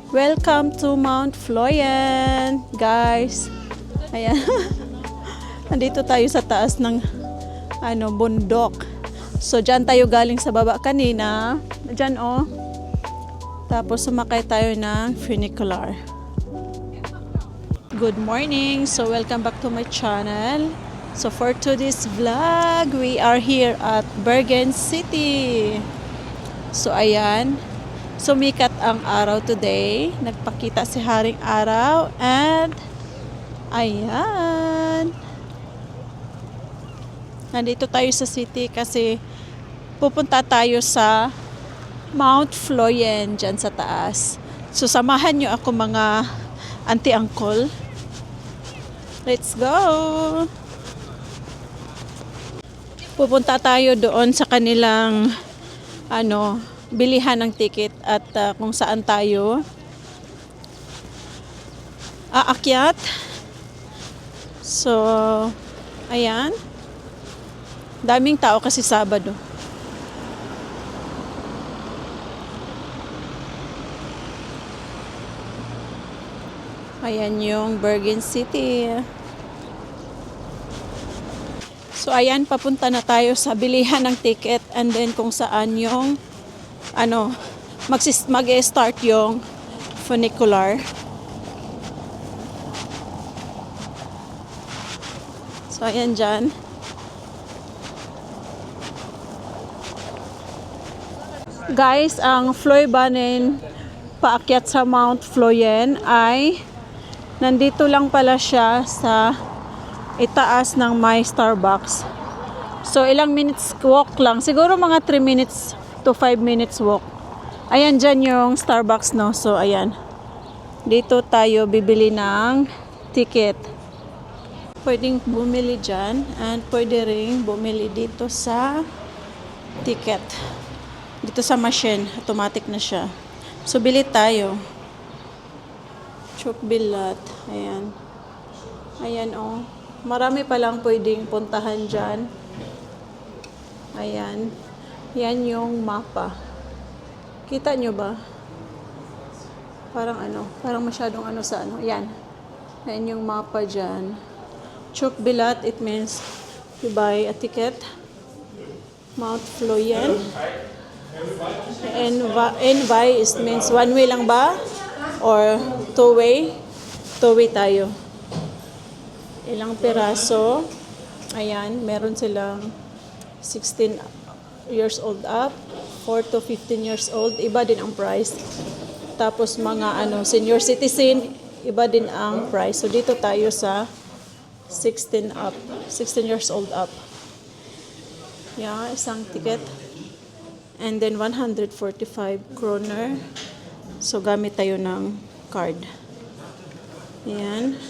Welcome to Mount Floyen, guys. Ayan. Nandito tayo sa taas ng bundok. So diyan tayo galing sa baba kanina. Diyan oh. Tapos sumakay tayo ng funicular. Good morning. So welcome back to my channel. So for today's vlog, we are here at Bergen City. So ayan. Sumikat ang araw today. Nagpakita si Haring Araw and ayan. Nandito tayo sa city kasi pupunta tayo sa Mount Floyen dyan sa taas. So samahan nyo ako mga auntie-uncle. Let's go! Pupunta tayo doon sa kanilang bilihan ng ticket at kung saan tayo aakyat. So, ayan. Daming tao kasi Sabado. Ayan yung Bergen City. So, ayan, papunta na tayo sa bilihan ng ticket and then kung saan yung mag-start yung funicular. So, ayan dyan. Guys, ang Floybanen paakyat sa Mount Floyen ay nandito lang pala siya sa itaas ng my Starbucks. So, ilang minutes walk lang. Siguro mga 3 minutes to 5 minutes walk. Ayan dyan yung Starbucks, no? So, ayan. Dito tayo bibili ng ticket. Pwedeng bumili dyan and pwede rin bumili dito sa ticket. Dito sa machine. Automatic na siya. So, bili tayo. Chok bilat. Ayan. Ayan, oh. Marami palang pwedeng puntahan dyan. Ayan. Yan yung mapa. Kita nyo ba? Parang masyadong sa Yan. Yan yung mapa dyan. Chok bilat, it means you buy a ticket. Mount Floyen. Envy means one way lang ba? Or two way? Two way tayo. Ilang piraso. Ayan, meron silang 16 years old up, 4 to 15 years old, iba din ang price. Tapos mga senior citizen, iba din ang price. So dito tayo sa 16 years old up. Yeah, isang ticket. And then 145 kroner. So gamit tayo ng card. Ayan.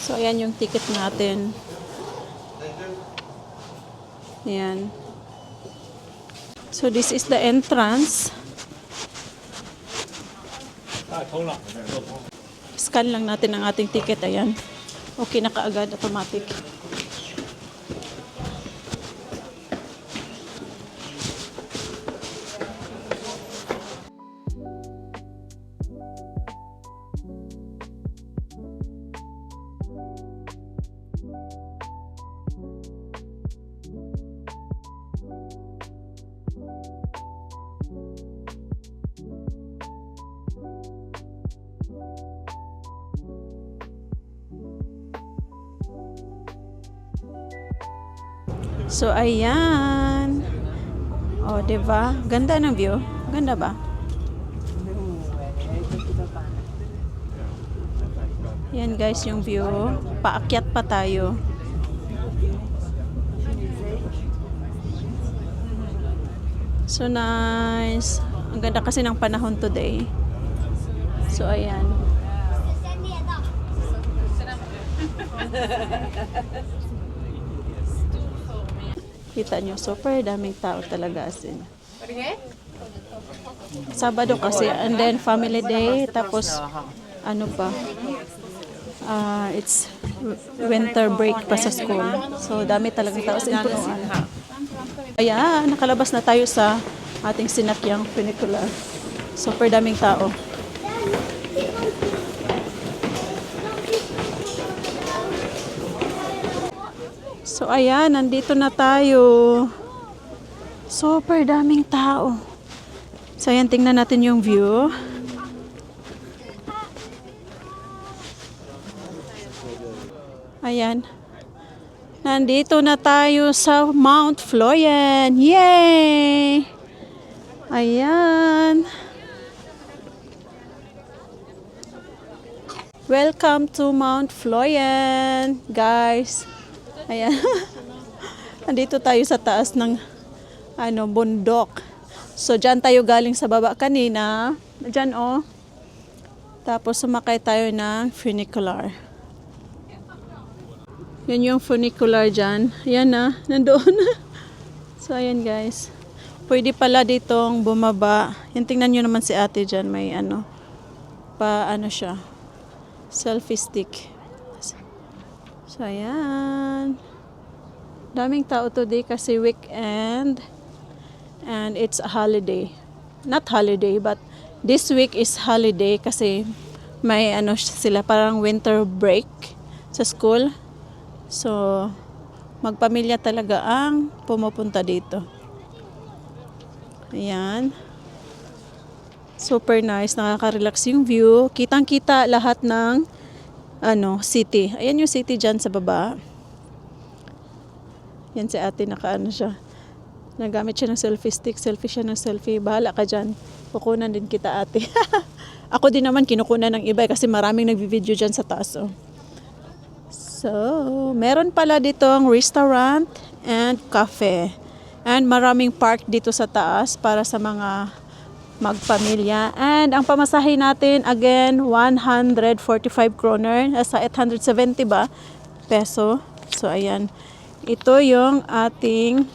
So ayan yung ticket natin. Ayan. So this is the entrance. Scan lang natin ang ating ticket. Ayan. Okay na kaagad, automatic. So, ayan. O, diba? Ganda ng view. Ganda ba? Yan guys, yung view. Paakyat pa tayo. So, nice. Ang ganda kasi ng panahon today. So, ayan. Kita nyo, super daming tao talaga asin. Sabado kasi, and then family day, tapos it's winter break pa sa school. So, dami talagang tao sa punuan. Ayan, nakalabas na tayo sa ating sinakyang funicular. Super daming tao. So ayan, nandito na tayo. Super daming tao. So ayan, tingnan natin yung view. Ayan. Nandito na tayo sa Mount Floyen. Yay! Ayan. Welcome to Mount Floyen, guys. Ayan. Nandito tayo sa taas ng bundok. So diyan tayo galing sa baba kanina. Diyan oh. Tapos sumakay tayo ng funicular. Yan yung funicular dyan. Ayan na, nandoon na. So, ayan guys. Pwede pala ditong bumaba. Yan, tingnan nyo naman si ate dyan. May siya. Selfie stick. So, ayan. Daming tao today kasi weekend. And it's a holiday. Not holiday, but this week is holiday kasi may sila parang winter break sa school. So, magpamilya talaga ang pumupunta dito. Ayan. Super nice. Nakaka-relax yung view. Kitang-kita lahat ng city. Ayan yung city dyan sa baba. Yan si ate siya. Nagamit siya ng selfie stick. Selfie siya ng selfie. Bahala ka dyan. Kukunan din kita ate. Ako din naman kinukunan ng iba kasi maraming nagvi-video dyan sa taas. Oh. So, meron pala ditong restaurant and cafe. And maraming park dito sa taas para sa mga magpamilya. And ang pamasahe natin, again, 145 kroner. Nasa 870 ba? Peso. So, ayan. Ito yung ating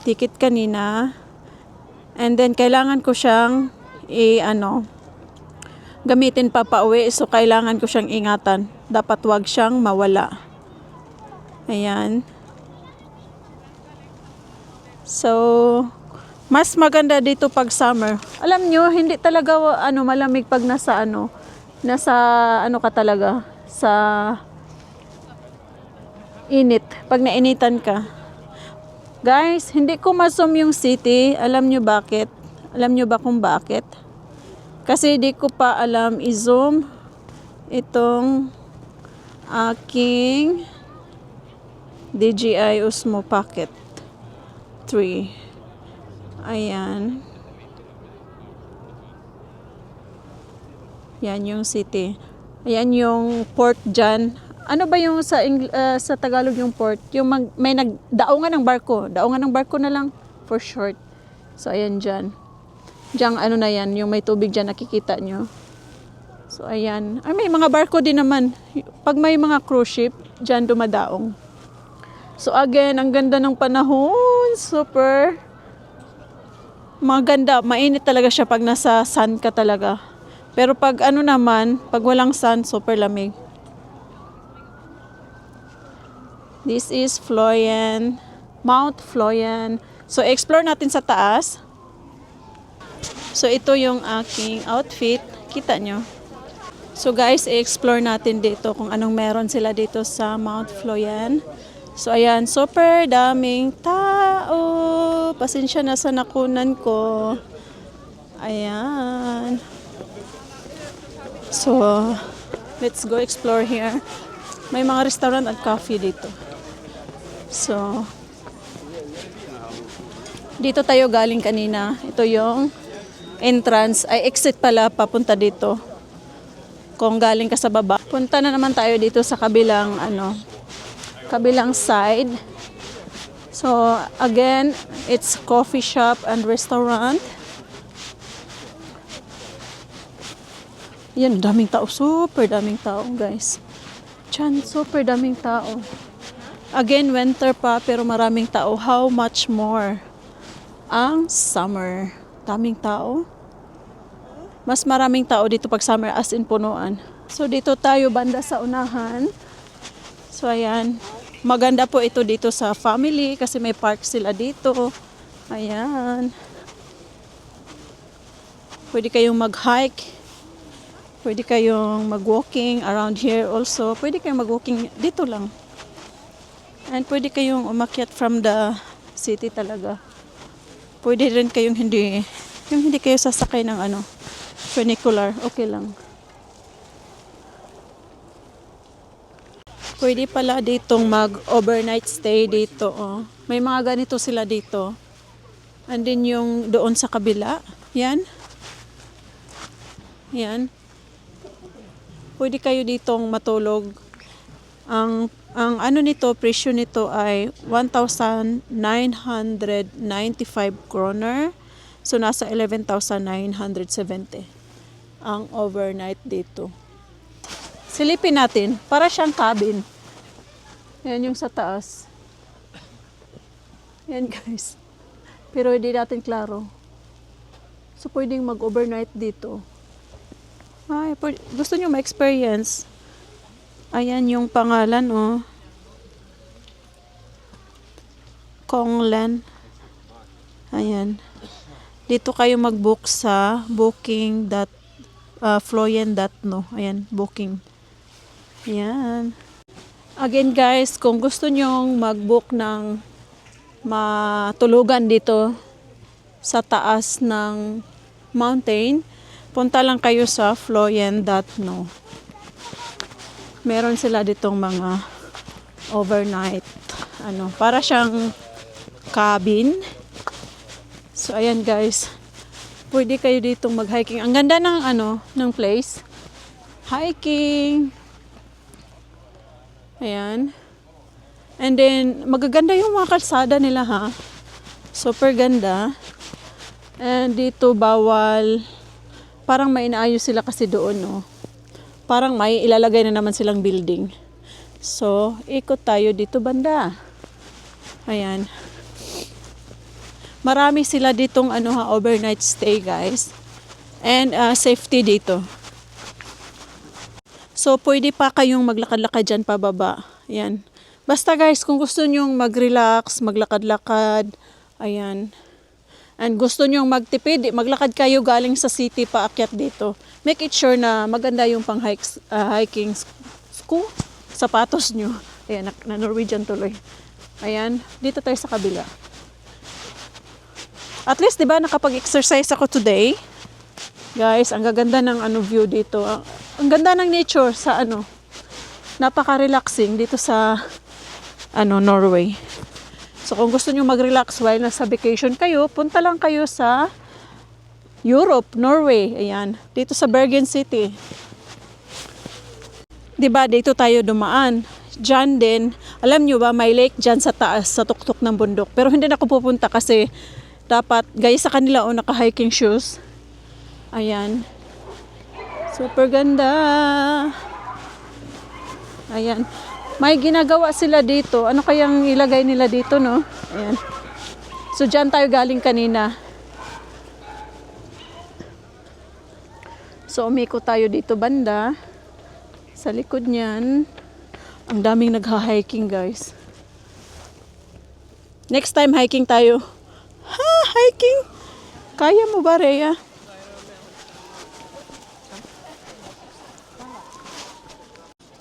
ticket kanina. And then, kailangan ko siyang gamitin pa pauwi. So, kailangan ko siyang ingatan. Dapat wag siyang mawala. Ayan. So, mas maganda dito pag summer. Alam nyo, hindi talaga malamig pag nasa ka talaga, sa init. Pag nainitan ka. Guys, hindi ko ma-zoom yung city. Alam nyo bakit? Alam nyo ba kung bakit? Kasi di ko pa alam i-zoom itong aking DJI Osmo Pocket 3. Ayan. Yan yung city. Ayan yung port dyan. Ano ba yung sa Tagalog yung port? Yung may daungan ng barko. Daungan ng barko na lang for short. So ayan dyan. Diyan na yan, yung may tubig dyan nakikita nyo. So, ayan. Ay, may mga barko din naman. Pag may mga cruise ship, dyan dumadaong. So, again, ang ganda ng panahon. Super maganda. Mainit talaga siya pag nasa sun ka talaga. Pero pag pag walang sun, super lamig. This is Floyen. Mount Floyen. So, explore natin sa taas. So, ito yung aking outfit. Kita nyo. So guys, i-explore natin dito kung anong meron sila dito sa Mount Floyen. So ayan, super daming tao. Pasensya na sa nakunan ko. Ayan. So, let's go explore here. May mga restaurant at cafe dito. So, dito tayo galing kanina. Ito yung entrance, exit pala papunta dito. Kung galing ka sa baba. Punta na naman tayo dito sa kabilang side. So, again, it's coffee shop and restaurant. Yan, daming tao. Super daming tao, guys. Diyan, super daming tao. Again, winter pa, pero maraming tao. How much more ang summer? Daming tao. Mas maraming tao dito pag summer as in punuan. So dito tayo banda sa unahan. So ayan. Maganda po ito dito sa family kasi may park sila dito. Ayan. Pwede kayong mag-hike. Pwede kayong mag-walking around here also. Pwede kayong mag-walking dito lang. And pwede kayong umakyat from the city talaga. Pwede rin kayong hindi kayo sasakay ng funicular. Okay lang. Pwede pala ditong mag-overnight stay dito. Oh. May mga ganito sila dito. And then yung doon sa kabila. Yan. Yan. Pwede kayo ditong matulog. Ang nito, presyo nito ay 1,995 kroner. So nasa 11,970 ang overnight dito. Silipin natin, para siyang cabin. Yan yung sa taas. Yan guys. Pero hindi natin klaro. So pwedeng mag-overnight dito. Ay, gusto nyo ma-experience? Ayan yung pangalan, oh. Konglan. Ayan. Dito kayo mag-book sa booking.floyen.no. Ayan, booking. Ayan. Again guys, kung gusto nyong mag-book ng matulugan dito sa taas ng mountain, punta lang kayo sa floyen.no. Meron sila ditong mga overnight. Para siyang cabin. So ayan guys. Pwede kayo ditong mag-hiking. Ang ganda ng place. Hiking. Ayan. And then magaganda yung mga kalsada nila ha. Super ganda. And dito parang may inaayos sila kasi doon, no. Parang may ilalagay na naman silang building. So, ikot tayo dito banda. Ayan. Marami sila ditong overnight stay, guys. And safety dito. So, pwede pa kayong maglakad-lakad dyan pababa. Ayan. Basta guys, kung gusto nyong mag-relax, maglakad-lakad, ayan. And gusto nyong magtipid, maglakad kayo galing sa city paakyat dito. Make it sure na maganda yung hiking sapatos nyo. Ayan, na Norwegian tuloy. Ayan, dito tayo sa kabila. At least, di ba, nakapag-exercise ako today. Guys, ang gaganda ng view dito. Ang ganda ng nature sa napaka-relaxing dito sa Norway. So kung gusto niyo mag-relax while nasa vacation kayo, punta lang kayo sa Europe, Norway. Ayan, dito sa Bergen City. 'Di ba, dito tayo dumaan. Diyan din, alam niyo ba, may lake diyan sa taas, sa tuktok ng bundok. Pero hindi na ako pupunta kasi dapat gaya sa kanila naka-hiking shoes. Ayan. Super ganda. Ayan. May ginagawa sila dito. Ano kayang ilagay nila dito, no? Ayan. So, dyan tayo galing kanina. So, umiko tayo dito banda. Sa likod niyan, ang daming nagha-hiking, guys. Next time, hiking tayo. Ha? Hiking? Kaya mo ba, Rhea?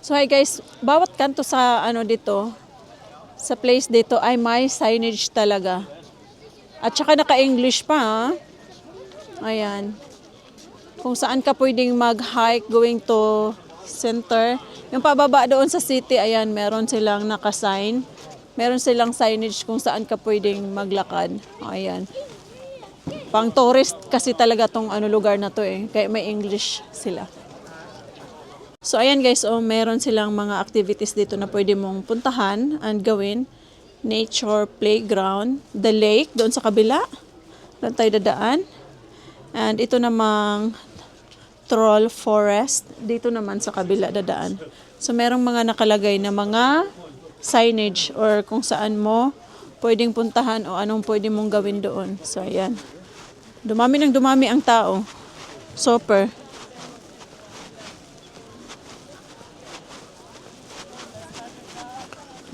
So hi guys, bawat kanto sa dito, sa place dito ay may signage talaga. At saka naka-English pa, ha? Ayan. Kung saan ka pwedeng mag-hike going to center. Yung pababa doon sa city, ayan, meron silang naka-sign. Meron silang signage kung saan ka pwedeng maglakad. Ayan. Pang tourist kasi talaga tong lugar na to eh. Kaya may English sila. So ayan guys, meron silang mga activities dito na pwede mong puntahan and gawin. Nature playground, the lake doon sa kabila. Doon tayo dadaan. And ito namang troll forest, dito naman sa kabila dadaan. So merong mga nakalagay na mga signage or kung saan mo pwedeng puntahan o anong pwede mong gawin doon. So ayan. Dumami ng dumami ang tao. Super.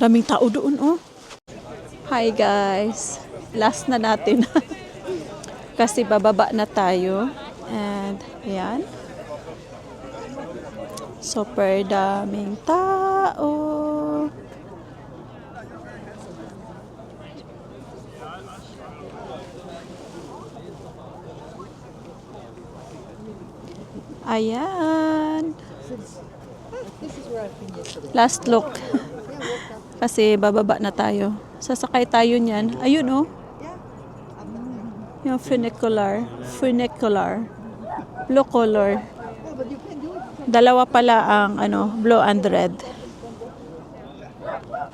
Daming tao doon, oh. Hi guys. Last na natin. Kasi bababa na tayo. And, ayan. Super daming tao. Ayan. Last look. Kasi bababa na tayo. Sasakay tayo niyan. Ayun oh. Yung funicular. Funicular. Blue color. Dalawa pala ang blue and red.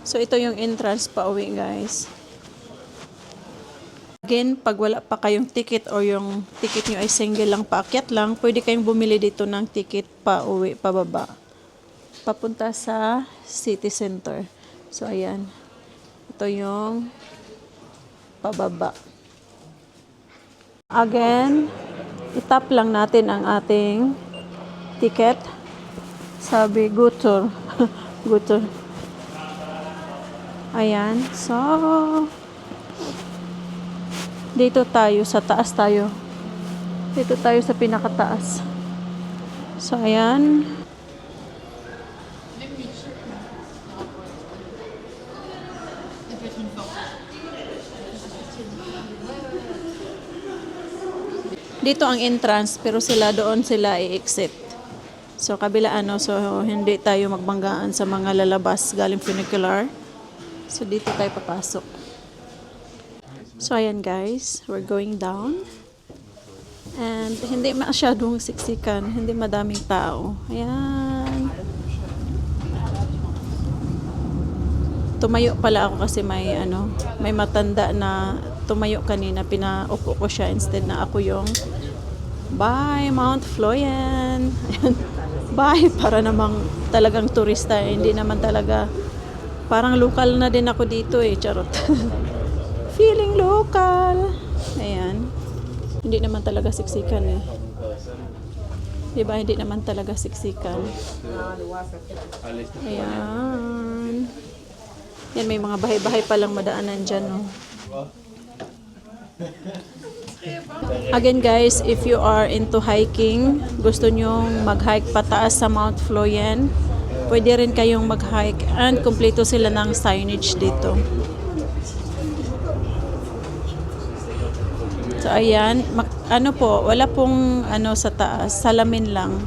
So ito yung entrance pa uwi, guys. Again, pag wala pa kayong ticket or yung ticket nyo ay single lang, paakyat lang, pwede kayong bumili dito ng ticket pa uwi, pababa. Papunta sa city center. So ayan. Ito yung pababa. Again, itap lang natin ang ating ticket. Sabi, good tour. Good tour. Ayan. So, dito tayo, sa taas tayo. Dito tayo sa pinakataas. So, ayan. Dito ang entrance, pero doon sila i-exit. So, kabila so hindi tayo magbanggaan sa mga lalabas galing funicular. So, dito tayo papasok. So, ayan guys, we're going down. And hindi masyadong siksikan, hindi madaming tao. Ayan. Tumayo pala ako kasi may matanda na tumayo kanina, pinaupo ko siya instead na ako yung bye Mount Floyen. Bye, para namang talagang turista, hindi naman talaga, parang local na din ako dito charot. Feeling local. Ayan. Hindi naman talaga siksikan Diba? Hindi naman talaga siksikan. Ayan. Yan, may mga bahay-bahay palang madaanan dyan, no? Again guys, if you are into hiking, gusto nyong mag-hike pataas sa Mount Floyen, pwede rin kayong mag-hike and kumpleto sila ng signage dito. So ayan, wala pong sa taas, salamin lang.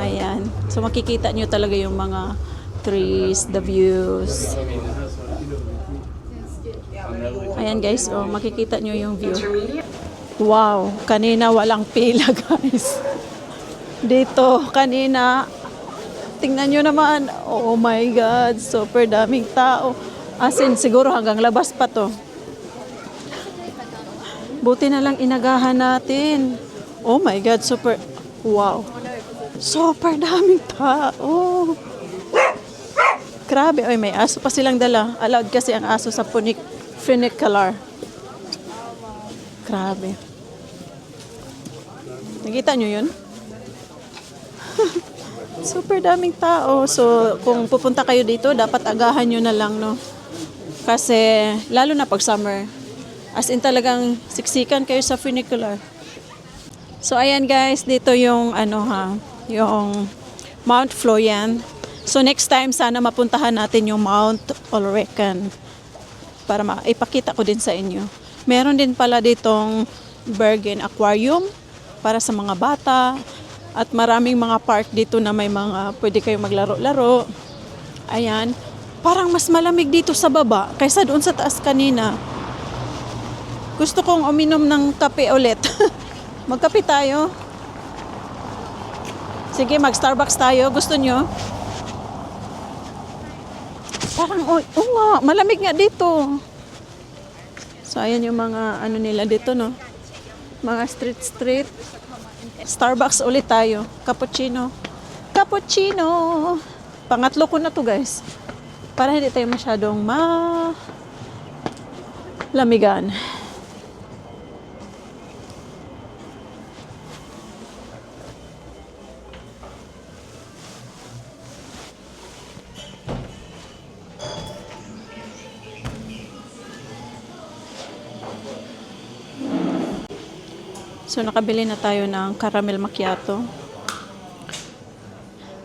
Ayan. So makikita nyo talaga yung mga trees, the views. Ayan guys, makikita nyo yung view. Wow, kanina walang pila guys. Dito, kanina, tingnan nyo naman, oh my God, super daming tao. As in, siguro hanggang labas pa to. Buti na lang inagahan natin. Oh my God, wow. Super daming tao. Grabe, may aso pa silang dala. Allowed kasi ang aso sa funicular. Grabe. Nakita nyo yun? Super daming tao. So, kung pupunta kayo dito, dapat agahan nyo na lang, no? Kasi, lalo na pag summer, as in talagang siksikan kayo sa funicular. So, ayan guys, dito yung, yung Mount Floyen. So, next time, sana mapuntahan natin yung Mount Ulriken para ipakita ko din sa inyo. Meron din pala ditong Bergen Aquarium para sa mga bata at maraming mga park dito na may mga pwede kayong maglaro-laro. Ayan. Parang mas malamig dito sa baba kaysa doon sa taas kanina. Gusto kong uminom ng kape ulit. Magkape tayo. Sige, mag-Starbucks tayo. Gusto nyo? Parang, nga, malamig nga dito. So, ayan yung mga nila dito, no? Mga street. Starbucks ulit tayo. Cappuccino. Pangatlo ko na to, guys. Para hindi tayo masyadong lamigan. So, nakabili na tayo ng caramel macchiato.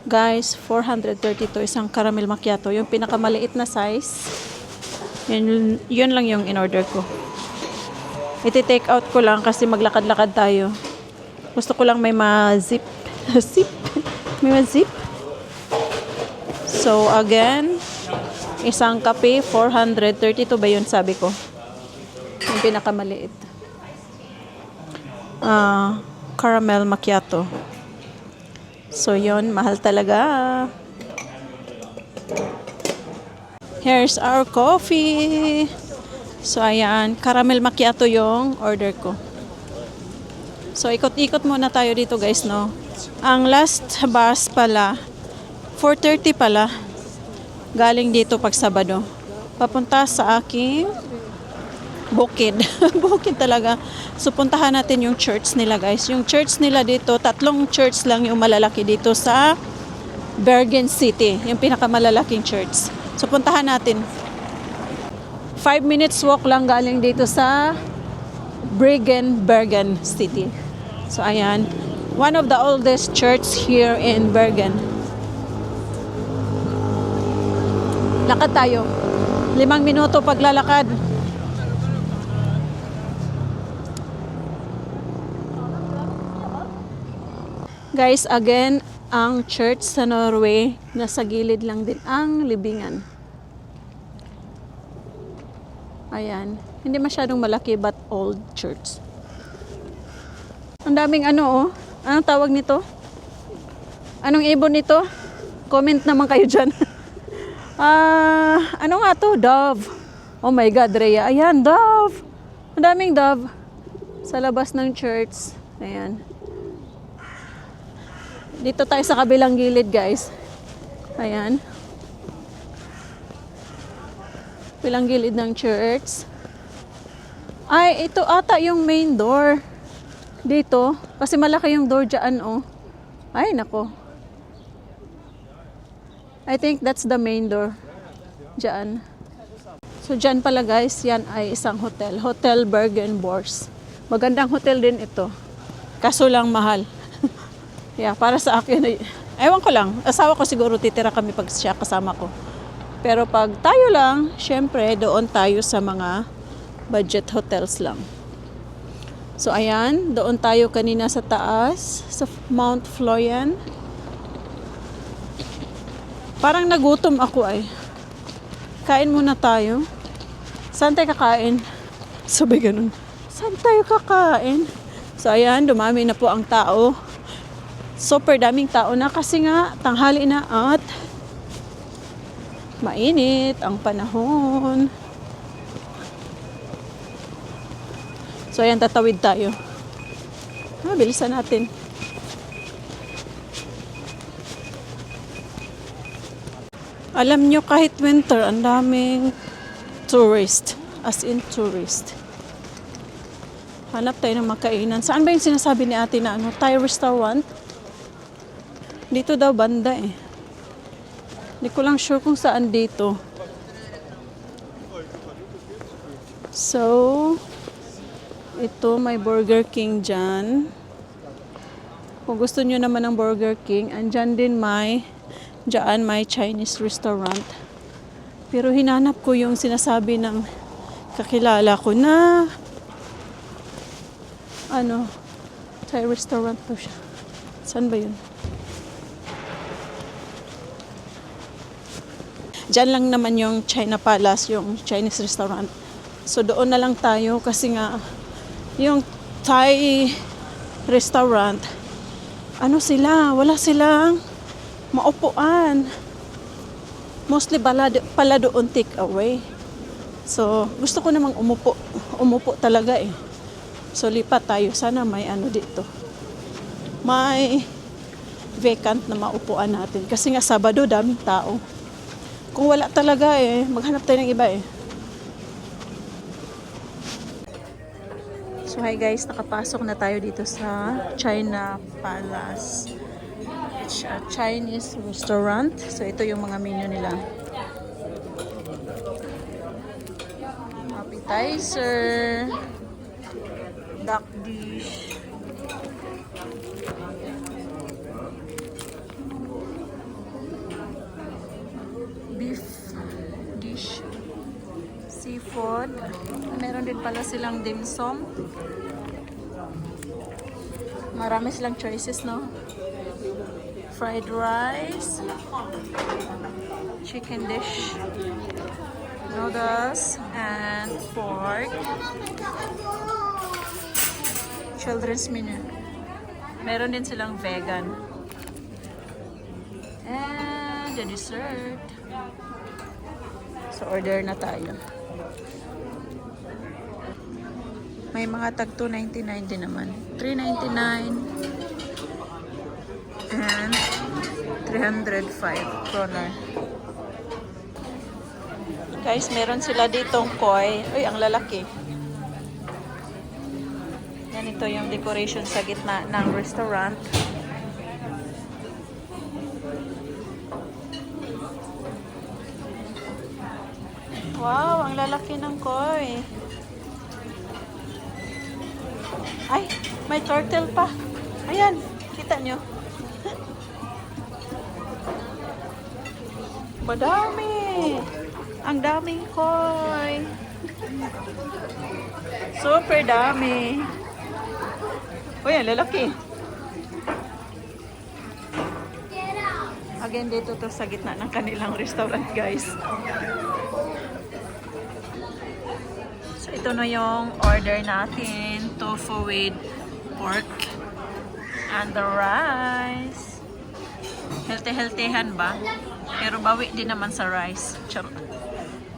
Guys, 432 isang caramel macchiato. Yung pinakamaliit na size. Yun lang yung in-order ko. Iti-take out ko lang kasi maglakad-lakad tayo. Gusto ko lang may ma-zip. Zip? May ma-zip? So, again, isang kape, 432 ba yun sabi ko? Yung pinakamaliit. Caramel macchiato. So, yun. Mahal talaga. Here's our coffee. So, ayan. Caramel macchiato yung order ko. So, ikot-ikot muna tayo dito, guys, no? Ang last bus pala, 4:30 pala. Galing dito pag Sabado. Papunta sa aking bukid. Bukid talaga. So, puntahan natin yung church nila, guys. Yung church nila dito, 3 church lang yung malalaki dito sa Bergen City. Yung pinakamalalaking church. So, puntahan natin. 5 minutes walk lang galing dito sa Bergen City. So, ayan. One of the oldest church here in Bergen. Lakad tayo. 5 minuto paglalakad. Guys, again, ang church sa Norway, nasa gilid lang din ang libingan. Ayan. Hindi masyadong malaki but old church. Ang daming ano, oh. Anong tawag nito? Anong ibon nito? Comment naman kayo dyan. Ano nga to? Dove. Oh my God, Rhea. Ayan, dove. Ang daming dove. Sa labas ng church. Ayan. Dito tayo sa kabilang gilid, guys. Ayan. Kabilang gilid ng church. Ay, ito ata yung main door. Dito. Kasi malaki yung door dyan, oh. Ay, nako. I think that's the main door. Dyan. So, dyan pala, guys. Yan ay isang hotel. Hotel Bergen Bors. Magandang hotel din ito. Kaso lang mahal. Yeah, para sa akin, ewan ko lang. Asawa ko siguro titira kami pag siya kasama ko. Pero pag tayo lang, syempre, doon tayo sa mga budget hotels lang. So, ayan. Doon tayo kanina sa taas, sa Mount Florian. Parang nagutom ako ay. Kain muna tayo. Saan tayo kakain? Sabi ganun. Saan tayo kakain? So, ayan. Dumami na po ang tao. Super daming tao na kasi nga tanghali na at mainit ang panahon. So, ayan, tatawid tayo. Bilisan natin. Alam nyo, kahit winter, ang daming tourist. As in tourist. Hanap tayo ng makainan. Saan ba yung sinasabi ni ate na Thai restaurant? Dito daw banda eh. Hindi ko lang sure kung saan dito. So, ito may Burger King dyan. Kung gusto nyo naman ng Burger King, andyan din dyan may Chinese restaurant. Pero hinanap ko yung sinasabi ng kakilala ko na Thai restaurant to siya. Saan ba yun? Diyan lang naman yung China Palace, yung Chinese restaurant. So, doon na lang tayo kasi nga, yung Thai restaurant, wala silang maupuan. Mostly pala doon take away. So, gusto ko namang umupo talaga eh. So, lipat tayo. Sana may dito. May vacant na maupuan natin. Kasi nga Sabado, daming tao. Kung wala talaga maghanap tayo ng iba eh. So hi guys, nakapasok na tayo dito sa China Palace. It's a Chinese restaurant. So ito yung mga menu nila. Appetizer, duck dish, Beef dish. Seafood. Meron din pala silang dim sum. Marami silang choices, no? Fried rice. Chicken dish. Noodles. And pork. Children's menu. Meron din silang vegan. And the dessert. So, order na tayo. May mga tag 2.99 din naman. 3.99 and 305 kroner. Guys, meron sila ditong koi. Uy, ang lalaki. Yan, ito yung decoration sa gitna ng restaurant. Wow, ang lalaki ng koi. Ay, may turtle pa. Ayan, kita nyo. Madami. Ang daming koi. Super dami. Uy, ang lalaki. Again, dito to sa gitna ng kanilang restaurant, guys. So, ito na yung order natin. Tofu with pork and the rice. Healthy-healthyhan ba? Pero bawi din naman sa rice. Charot.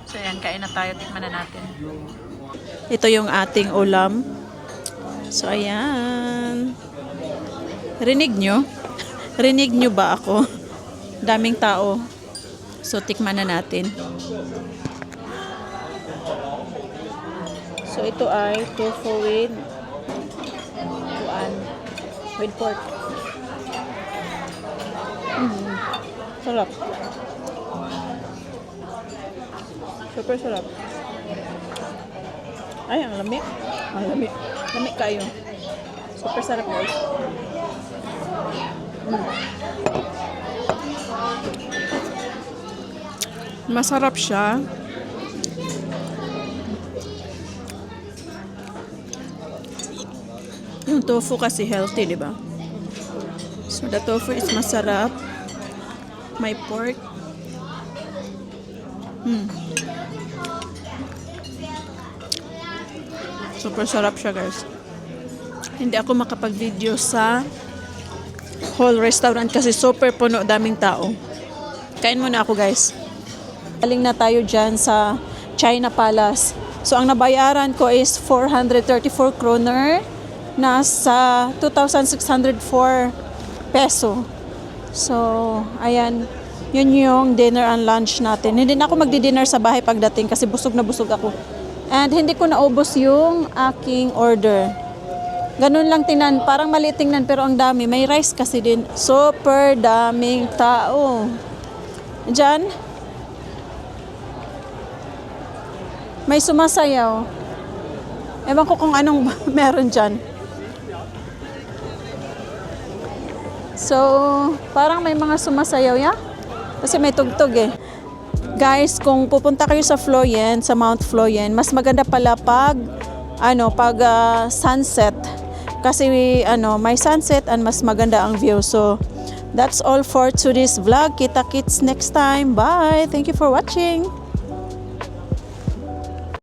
So, yan. Kain na tayo. Tikman na natin. Ito yung ating ulam. So, ayan. Rinig nyo? Rinig nyo ba ako? Daming tao. So, tikman na natin. So, ito ay tofu with pork. Sarap. Super sarap. Ay, ang lamig. Ang lamig. Lamig kayo. Super sarap, guys. Masarap siya. Yung tofu kasi healthy, di ba? So, the tofu is masarap. May pork. Super sarap siya, guys. Hindi ako makapag-video sa whole restaurant kasi super puno, daming tao. Kain muna ako, guys. Galing na tayo dyan sa China Palace. So, ang nabayaran ko is 434 kroner. Nasa 2,604 peso. So, ayan. Yun yung dinner and lunch natin. Hindi na ako magdi-dinner sa bahay pagdating kasi busog na busog ako. And hindi ko naubos yung aking order. Ganun lang tingnan. Parang maliit tingnan pero ang dami. May rice kasi din. Super daming tao. Diyan. May sumasayaw. Ewan ko kung anong meron dyan. So, parang may mga sumasayaw ya. Kasi may tugtog eh. Guys, kung pupunta kayo sa Floyen, sa Mount Floyen, mas maganda pala pag sunset. Kasi may sunset and mas maganda ang view. So, that's all for today's vlog. Kita-kits next time. Bye. Thank you for watching.